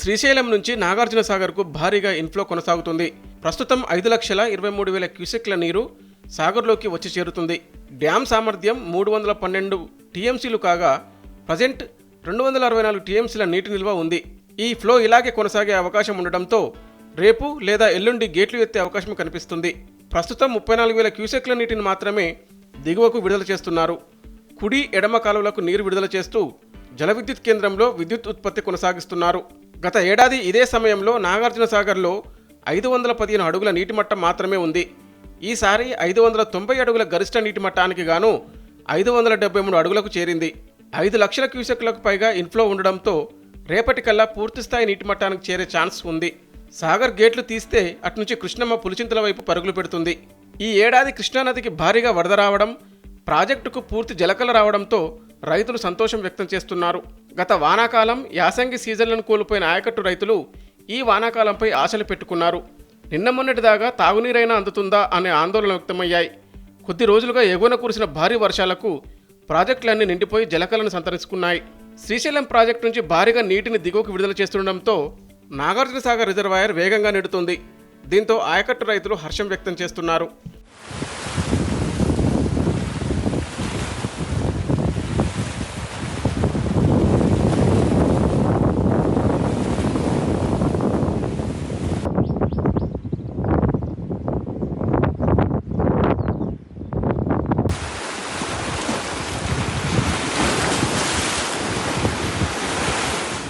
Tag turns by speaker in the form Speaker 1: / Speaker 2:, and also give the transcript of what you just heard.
Speaker 1: శ్రీశైలం నుంచి నాగార్జున సాగర్కు భారీగా ఇన్ఫ్లో కొనసాగుతుంది. ప్రస్తుతం 5,23,000 క్యూసెక్ల నీరు సాగర్లోకి వచ్చి చేరుతుంది. డ్యామ్ సామర్థ్యం 312 టీఎంసీలు కాగా ప్రజెంట్ 264 టీఎంసీల నీటి నిల్వ ఉంది. ఈ ఫ్లో ఇలాగే కొనసాగే అవకాశం ఉండడంతో రేపు లేదా ఎల్లుండి గేట్లు ఎత్తే అవకాశం కనిపిస్తుంది. ప్రస్తుతం 34,000 క్యూసెక్ల నీటిని మాత్రమే దిగువకు విడుదల చేస్తున్నారు. కుడి ఎడమ కాలువలకు నీరు విడుదల చేస్తూ జల విద్యుత్ కేంద్రంలో విద్యుత్ ఉత్పత్తి కొనసాగిస్తున్నారు. గత ఏడాది ఇదే సమయంలో నాగార్జున సాగర్లో 515 అడుగుల నీటి మట్టం మాత్రమే ఉంది. ఈసారి 590 అడుగుల గరిష్ట నీటి మట్టానికి గాను 573 అడుగులకు చేరింది. 5 లక్షల క్యూసెక్లకు పైగా ఇన్ఫ్లో ఉండడంతో రేపటికల్లా పూర్తిస్థాయి నీటి మట్టానికి చేరే ఛాన్స్ ఉంది. సాగర్ గేట్లు తీస్తే అట్నుంచి కృష్ణమ్మ పులిచింతల వైపు పరుగులు పెడుతుంది. ఈ ఏడాది కృష్ణానదికి భారీగా వరద రావడం, ప్రాజెక్టుకు పూర్తి జలకళ రావడంతో రైతులు సంతోషం వ్యక్తం చేస్తున్నారు. గత వానాకాలం యాసంగి సీజన్లను కోల్పోయిన ఆయకట్టు రైతులు ఈ వానాకాలంపై ఆశలు పెట్టుకున్నారు. నిన్న మొన్నటిదాకా తాగునీరైనా అందుతుందా అనే ఆందోళన వ్యక్తమయ్యాయి. కొద్ది రోజులుగా ఎగువన కురిసిన భారీ వర్షాలకు ప్రాజెక్టులన్నీ నిండిపోయి జలకళను సంతరించుకున్నాయి. శ్రీశైలం ప్రాజెక్టు నుంచి భారీగా నీటిని దిగువకు విడుదల చేస్తుండటంతో నాగార్జున సాగర్ రిజర్వాయర్ వేగంగా నిండుతుంది. దీంతో ఆయకట్టు రైతులు హర్షం వ్యక్తం చేస్తున్నారు.